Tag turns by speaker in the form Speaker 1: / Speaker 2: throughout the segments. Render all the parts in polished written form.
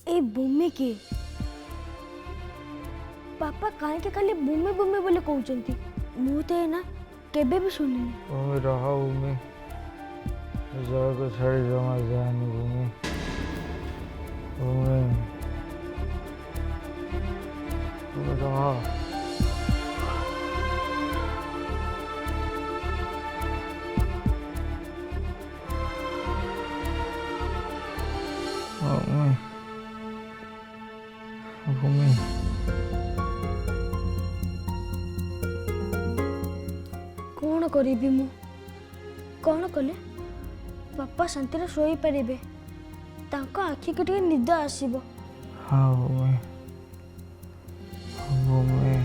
Speaker 1: ए भूमि की पापा कहीं खाली भूमि भूमि बोले कहते मु तो ना केबे भी सुनिनी।
Speaker 2: भूमि रहा भूमि जड़ को छाड़ी जमा जानी भूमि भूमि भूमि रहा भूमि
Speaker 1: कौन करी मु कौन कले बापा शांति शोई पारे आखि के टे निद आसब।
Speaker 2: हाँ भूमि भूमि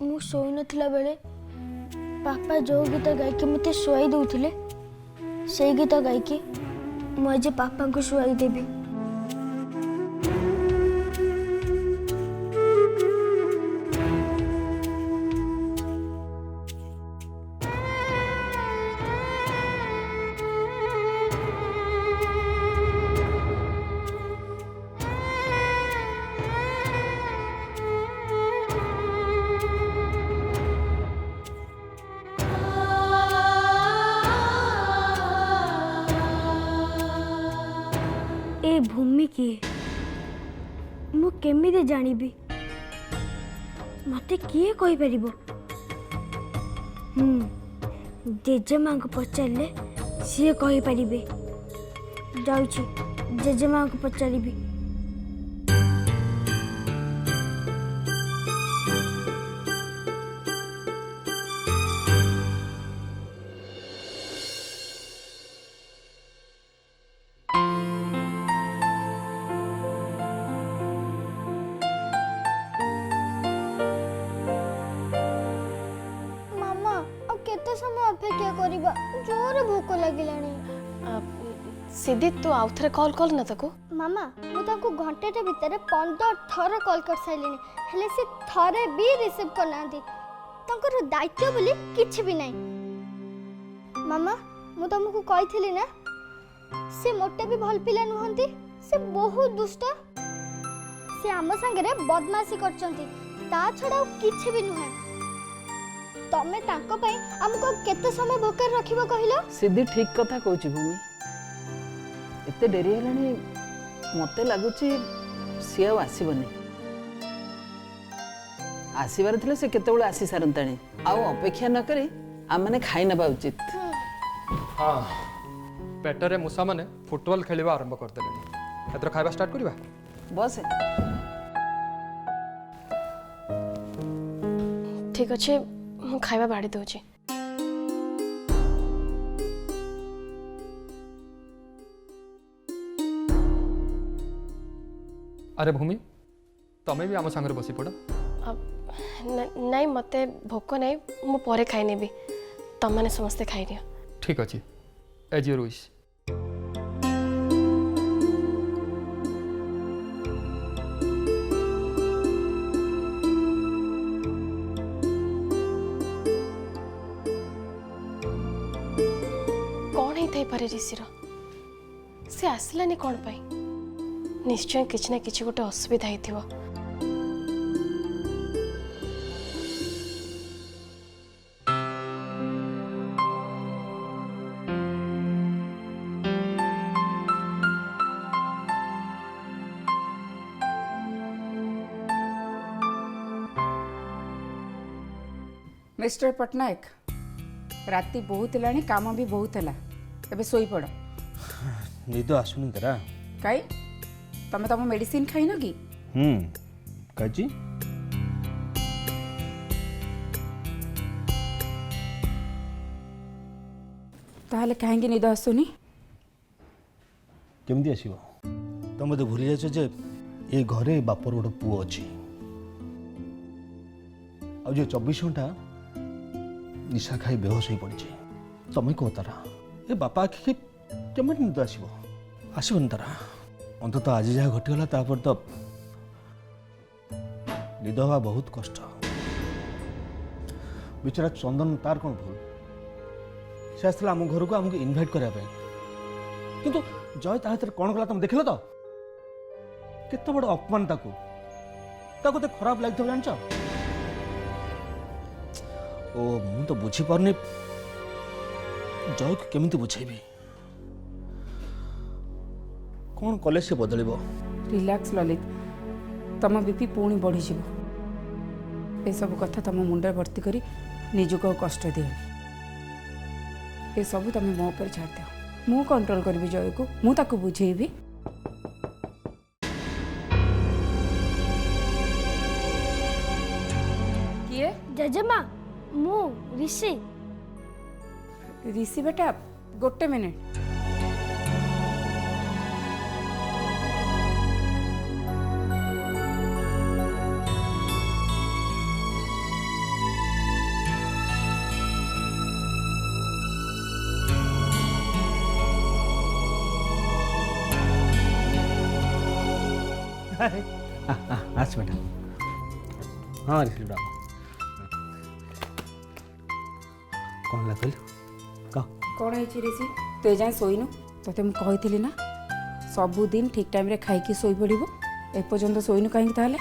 Speaker 1: मु शोई नथिला बेले पापा जो गीत गायकी मते शुआई दउथिले से गीत गायकी मु आज पापा को शुआई देबी। ए भूमि किए मु केमिति जानिबी मते किए कहि परिबो। जेजेमा को पचारे सी कहि परिबे जाउची जेजेमा को पचारिबी। केते समय अपेक्षा करिबा जोर भूख लागिलानी।
Speaker 3: सिद्धि तू आउ थरे कॉल कॉल न तको
Speaker 1: मामा मु ताको घंटे टे भीतर 15 थर कॉल कर साइलिनी हेले से थरे भी रिसीव करनांती तंकर दायित्व बोली किछ भी नाही। मामा मु तुमको कहिथिली ना से मोटे भी भल पिला नुहंती से बहुत दुष्ट से आम संगे बदमाशी करचंती ता छडा किछ भी नुहे। तमे ताको पई हमको केते समय भोकर रखिबो कहिलो।
Speaker 4: सिद्धि ठीक कथा कहूची भूमि एते डेरी हेलानी मते लागुची सी आउ आसीबनी आसबार थे से केतबेले आसी सारंताणी आउ अपेक्षा न करी आम मैंने खाई नबा उचित
Speaker 5: हाँ पेटरे मूषा मैंने फुटबॉल खेलवा आरंभ करदे एथर खाଇବା स्टार्ट करवा
Speaker 4: बस
Speaker 3: ठीक अच्छे मु खाଇବା बाड़ी दउची
Speaker 5: अरे भूमि तमें भी आम सांगे बसी पड़
Speaker 3: नहीं मते भोक नहीं मु परे खाई नेबी तम माने समस्ते खाई दियो
Speaker 5: ठीक अच्छे एज योर विश
Speaker 3: कौन ही थे पारे ऋषिर से आसलानी कौन पाई निश्चय किछि ना किछि गोटे असुविधा हेतिबो
Speaker 6: मिस्टर पट्टनायक राति बहुत है काम भी बहुत है एबे सोई पड़
Speaker 7: निद आसुनी तरा
Speaker 6: कई तमे तम मेडिसिन खाई न कि
Speaker 7: काजी
Speaker 6: ताहले कहीं निद आसुनी
Speaker 7: केमती आसीबो तुम मते भूली जाछ जे ए घरे बापर गोटे पुओ अछि आ जे 24 घंटा निशा खाई बेहोश हो पड़ी तमें कह तारा ए बापा आखि केमन निद आसीबो आसीबन तारा अंतत आज जहाँ घटीगला तापर तो निद हवा बहुत कष्ट बेचारा चंदन तार कौन भूल से आसला आम घर को आमको इनभाइट करने किंतु जय ता हाथ कौन कला तुम देख तो केते बड़ अपमान ताको तो खराब लगे जान ओ मु तो बुझी पारनी जय को केमिति बुझेबी कौन कले से बदल
Speaker 6: रिलैक्स ललित तम बीपी पुणी बढ़ी ए सब कथा तम मुंडे भर्ती करी निजुक कष्ट दियोनी ए सब तुम मो पर छाड़ दियो मु कंट्रोल करी जय को मु ताको बुझेबी किए
Speaker 1: जजमा मु ऋषि
Speaker 6: ऋषि बेटा गोटे मिनिट
Speaker 7: आस बेटा हाँ ऋषि बेटा कौन लग कह
Speaker 6: कौन है ऋषि तु ए जाए शोनु तोते मुझे कही ना सबुदिन ठीक टाइम रे खाई शोई पड़ो एपर्यंत शोनु कहीं ताहले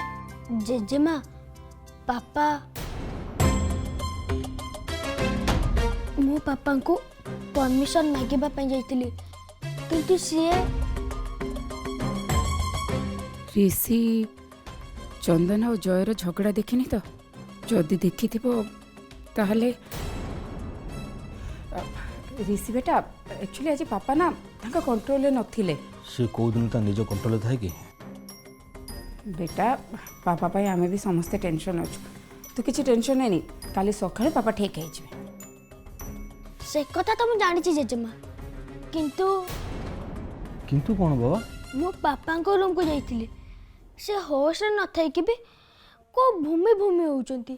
Speaker 1: जेजेमा पापा मो पापा को परमिशन मागिबा पई जाइतिली किंतु सीए
Speaker 6: ऋषि चंदन और जयर झगड़ा देखनी तो जदि देखी ताहले ऋषि बेटा एक्चुअली आज पापा ना तांका कंट्रोल नथिले
Speaker 7: से कौ दिन ता निज कंट्रोल थाए कि
Speaker 6: बेटा पापा पाई आमे भी समस्ते टेंशन अच्छु तू किसी टेंशन नहीं काली सकाळे पापा ठीक है
Speaker 1: से कथा तो मु जानि छी जेजेमा किंतु
Speaker 7: किंतु कौन बाबा
Speaker 1: मो पापा को रूम को जाइतिली से होश न थाई कि भी को भूमि भूमि होउचंती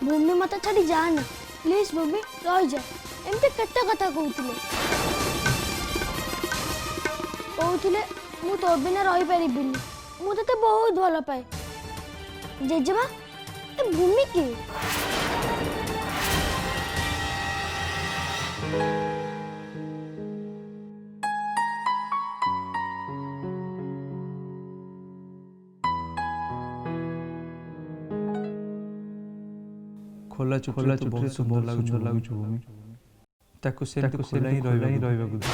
Speaker 1: भूमि मत छाड़ी जाना प्लीज भूमि रही जा एमती केते कथा कहूतिले मु तो बिना रही परिबिनी मु तते बहुत भल पाए जेजेमा ए भूमि की
Speaker 2: ଖୋଲା ଚୁଟି ବହୁତ ସୁନ୍ଦର ଲାଗୁଛି ଭୂମି। ତାକୁ ସେମିତି ଖୋଲା ହିଁ ରହିବାକୁ ଦେ।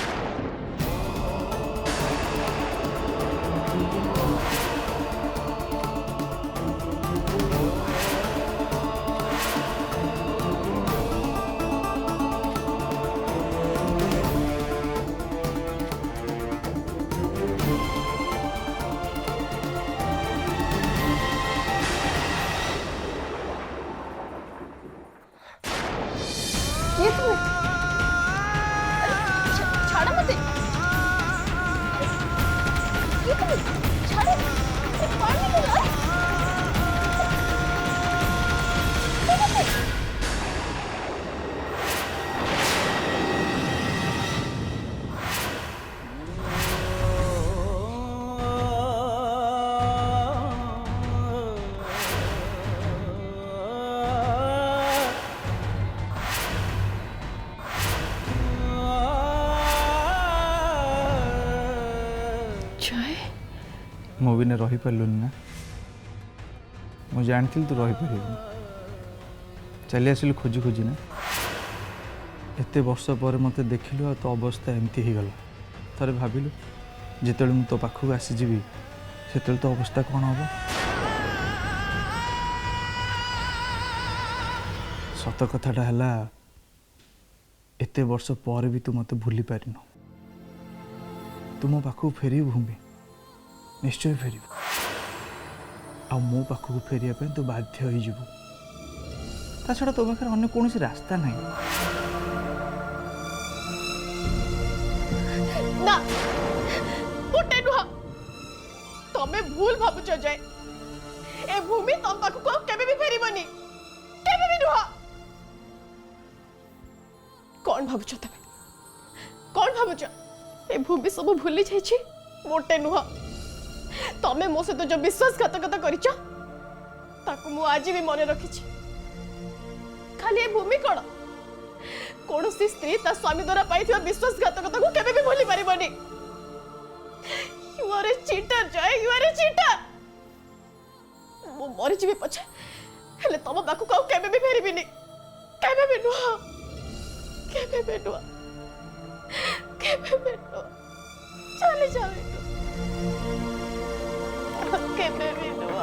Speaker 3: ये तुम छाड़ा मत ये तुम छाड़ो कौन निकला
Speaker 2: ମୁଁ ବି ରହିପାରିଲୁନି ନା। ମୁଁ ଜାଣିଥିଲି ତୁ ରହିପାରିବୁନି। ଚାଲି ଆସିଲୁ ଖୋଜି ଖୋଜି ନା। ଏତେ ବର୍ଷ ପରେ ମୋତେ ଦେଖିଲୁ ଆଉ ତୋ ଅବସ୍ଥା ଏମିତି ହେଇଗଲା। ଥରେ ଭାବିଲୁ ଯେତେବେଳେ ମୁଁ ତୋ ପାଖକୁ ଆସିଯିବି ସେତେବେଳେ ତୋ ଅବସ୍ଥା କ'ଣ ହେବ? ସତ କଥାଟା ହେଲା ଏତେ ବର୍ଷ ପରେ ବି ତୁ ମୋତେ ଭୁଲି ପାରିନୁ। ତୁ ମୋ ପାଖକୁ ଫେରିବୁ ଭୂମି, ନିଶ୍ଚୟ ଫେରିବୁ। ଆଉ ମୋ ପାଖକୁ ଫେରିବା ପାଇଁ ତୁ ବାଧ୍ୟ ହେଇଯିବୁ। ତା ଛଡ଼ା ତୋ ପାଖରେ ଅନ୍ୟ କୌଣସି ରାସ୍ତା ନାହିଁ।
Speaker 3: ନା ଗୋଟେ नुह तमे भूल भाबुच जाए ए भूमि तम पाखु केबे भी फेरिबनी केबे भी नुह। कौन भाबुच तमे कौन भाबुच ए भूमि सब भूली जाइछि मोटे नुह। तमे मो सहित जो विश्वासघातकता करिच ताकू मु आज भी मन रखिछि। खाली ए भूमि कौन सी स्त्री ता स्वामी द्वारा पाई विश्वासघातकता को केबे भी भूली पारिबनी। You are a cheater, Joy. You are a cheater. मु मरि जीवी पछे हेले तम बाकू कहू केबे भी फेरिबिनी केबे भी नुह केबे भी नुह चले चले केबे भी नुह।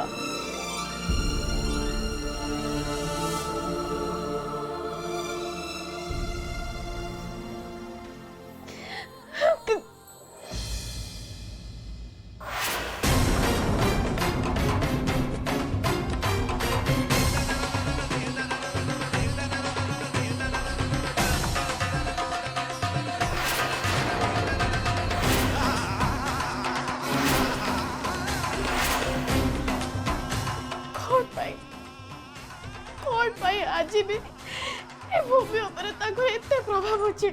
Speaker 3: कौन पाई आज भी ए भूमि ऊपर ताको एते प्रभाव अछि।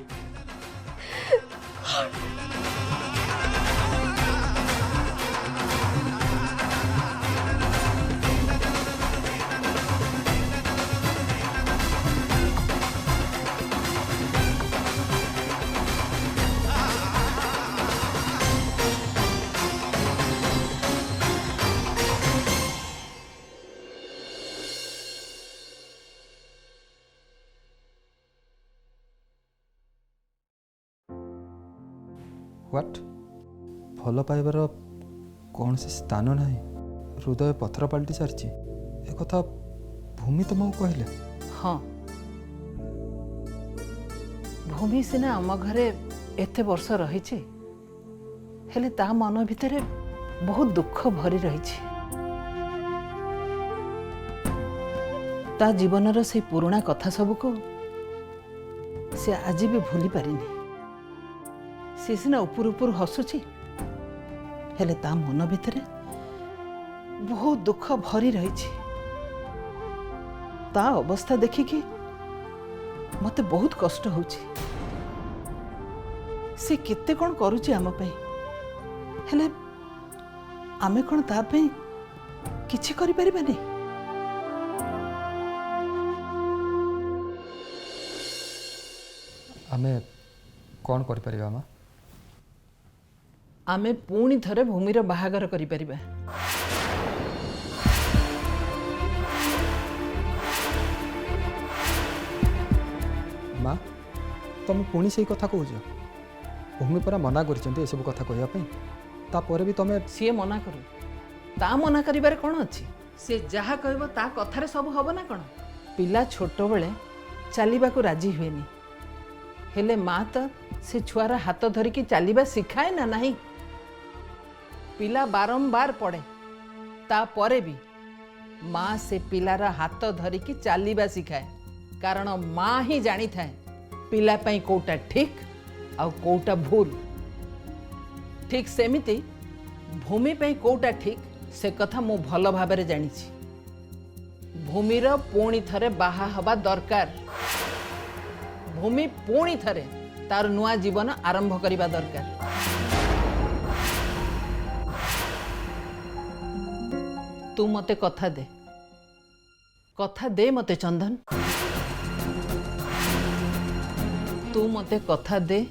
Speaker 5: व्हाट भल पाइबार कौन सी स्थान ना हृदय पथर पलटि सारी एक कथा भूमि तुमको कहले।
Speaker 4: हाँ भूमि सिना आम घरे एते वर्ष रही हेले ता मन भितर बहुत दुख भरी रही। ता जीवनर से पुराना कथा सब को से आज भी भूली पारिनी। सी सिना उपुर उपुर हसुची हेले ता मन भितर बहुत दुख भरी रही। ता अवस्था देखिकी मते बहुत कष्ट होची। से केते कौन करूची आम पई हेले आमे कौन ता पई किछि करि परिबानी।
Speaker 5: आमे कौन कर परिबा मा
Speaker 4: आमे पुणी थरे भूमिर बाहागर करि परिबा।
Speaker 5: माँ तुम पुणी से कथा कौच भूमि परा मना कर सब कथा कहवाई तापर भी तुम
Speaker 4: सी मना करू ता मना करिबारे कौन अच्छी से जहाँ कहब ता कथारे सब हब ना कौन पिला छोट बेले चलवाक राजी हुएनी हेले माँ तो से छुआर हाथ धरिकी चलवा शिखाए ना नहीं पिला बारंबार पड़े तापरे भी माँ से पिलार हाथ धरिकी चलवा शिखाए कारण माँ ही जानी थाए पिला पई कोटा ठीक आ कोटा भूल ठीक सेमिति भूमि पई कोटा ठीक से कथा मु भल भाबरे जानी भूमिर पुणी थरे बाहा हवा दरकार भूमि पुणी थरे तार नुआ जीवन आरंभ करिबा दरकार तू मते कथा दे मते चंदन तू मते कथा दे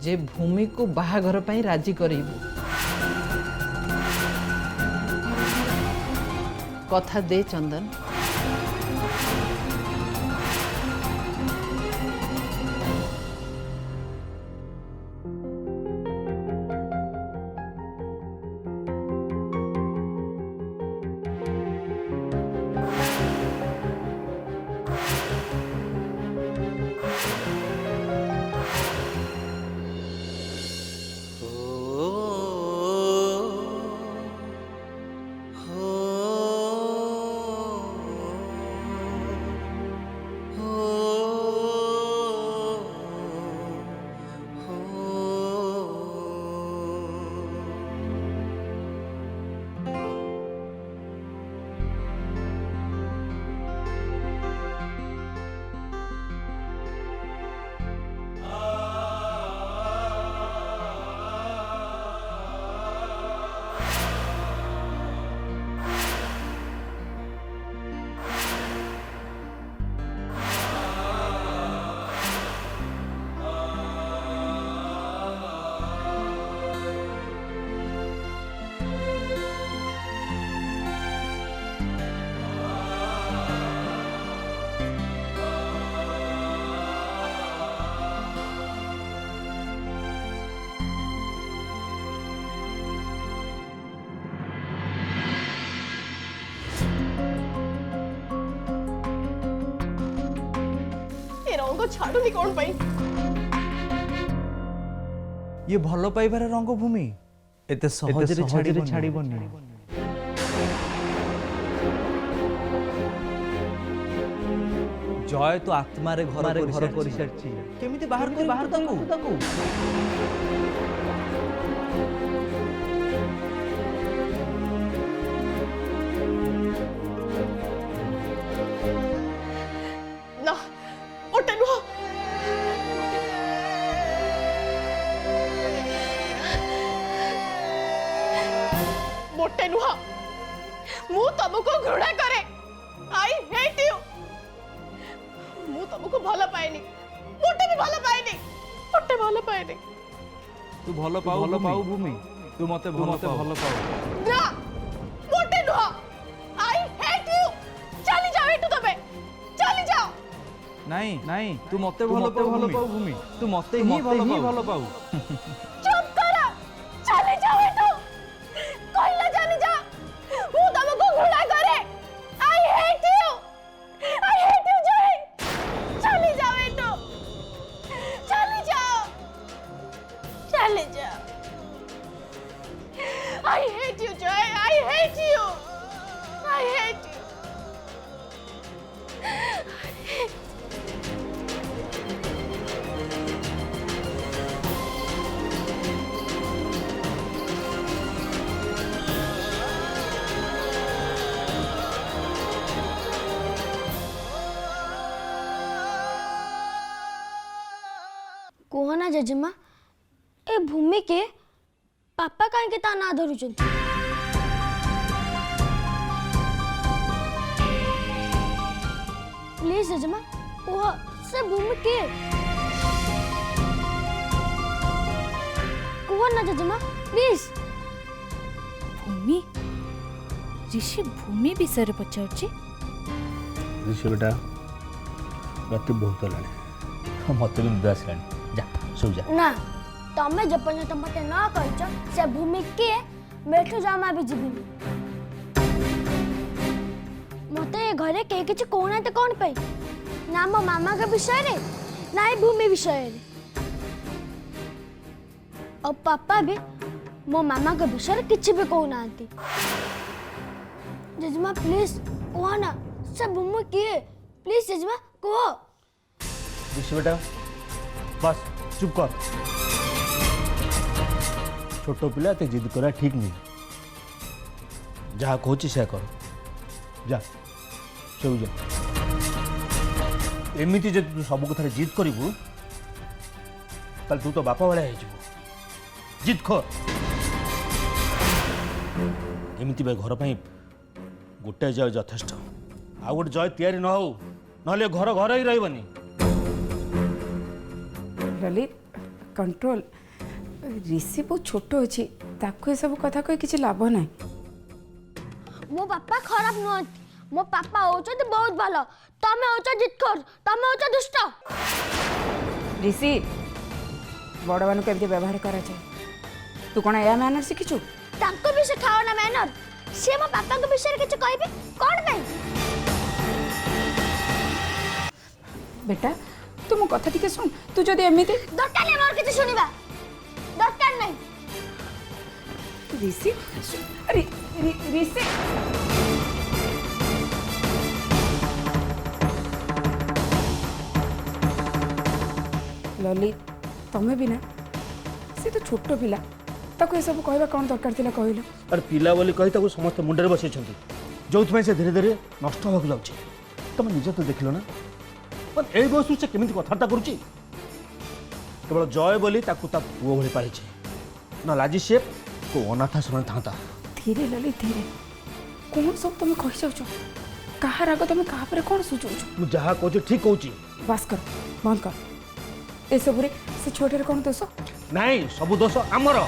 Speaker 4: जे भूमि को बाहाघर पई राजी करेबू कथा दे चंदन
Speaker 3: रंग छाड़ुनी कौन पाई
Speaker 2: ये भल पाइबार रंग भूमि एते सहजरे छाड़ीबनी जय तो आत्मारे घर कर सारछि केमिति बाहर ताकू
Speaker 3: ना ओटे नुह मोटे नुह मु तुमको घृणा करे आई हेट यू मु तुमको भल पाएनी मोटे भी भल पाएनी मोटे भल पाएनी
Speaker 2: तू भल पाऊ भूमि तू मते भल पाऊ
Speaker 3: ना मोटे नुह आई हेट यू चली जाओ एटू तबे चली जाओ
Speaker 2: नहीं तू मते भल पाऊ भूमि तू मते ही भल पाऊ
Speaker 3: चुप करो चली जाओ एटू कहला चली जा मु तुमको घृणा करे आई हेट यू जय चली जाओ एटू चली जाओ आई हेट यू जय आई हेट यू
Speaker 1: कहना जजेमा ए भूमि के पापा कहीं ता ना धरुचन प्लीज जजेमा कह से भूमि के कहना जजेमा प्लीज
Speaker 8: भूमि ऋषि भूमि विषय पचार
Speaker 9: ऋषि बेटा रात बहुत है
Speaker 7: मत भी निद आसलानी जा सो जा
Speaker 1: ना तमे जपर्यंत मते न कहछ से भूमि किए मेठो जमा भी जीविनी मते घरे के किछ कोना ते कोन पे ना मो मामा के विषय रे ना ही भूमि विषय रे और पापा भी मो मामा के विषय किछ भी कहना आंती जजमा प्लीज कहो ना सब भूमि किए प्लीज जजमा कहो
Speaker 7: ऋषि बेटा बस चुप कर छोट पिला ते जिद करा ठीक नहीं जहाँ कहूँ से कर जा सो जा एमती जब तू सब कथा जिद करू ताल तू तो बापा भाया हो जिद कर एमती घर पर गोटे जय यथेष्ट आ गोटे जय तैयारी न हो ना घर घर ही रही
Speaker 6: ललित कंट्रोल ऋषि बहुत छोट अच्छी ताको ये सब कथा कही किसी लाभ ना
Speaker 1: मो पापा खराब नुहति मो पापा होचत बहुत भलो तमे होच जितखोर तमे होच दुष्ट
Speaker 6: ऋषि बड़ मान केमती व्यवहार करा जाए तू कौन या मैनर शिखिचु
Speaker 1: ताको भी सिखाओ ना मैनर से मो पापा के विषय किछ कहबे कोन पे
Speaker 6: बेटा तू मो कथा टिके सुन तू जदि एमिति
Speaker 1: दरकार नै मोर किछ सुनिबा दरकार नै
Speaker 6: ऋषि ऋषि ललित तमें भी ना से तो छोट पिला ताको ये सब कहबा कौन दरकार थिला कहलो
Speaker 7: अरे पिला बोली कही ताको समस्त मुंडरे बसै जो से धीरे धीरे नष्ट होगा लगे तुम निज तो देख लो ना पर ए बयस से केमी कथबार्ता करुच्ची केवल जय बोली ताकू ता पुओ भली पाली ना लाजी से को अनाथाश्रम था
Speaker 6: धीरे ललित धीरे कौन सब तुम कही जाओ कहा राग तुम क्या कौन सुझाव
Speaker 7: मुझे जहाँ कहूँ ठीक कहूँ
Speaker 6: बस कर बंद कर ए सब से छोटे कौन दोष
Speaker 7: नहीं सब दोष आमर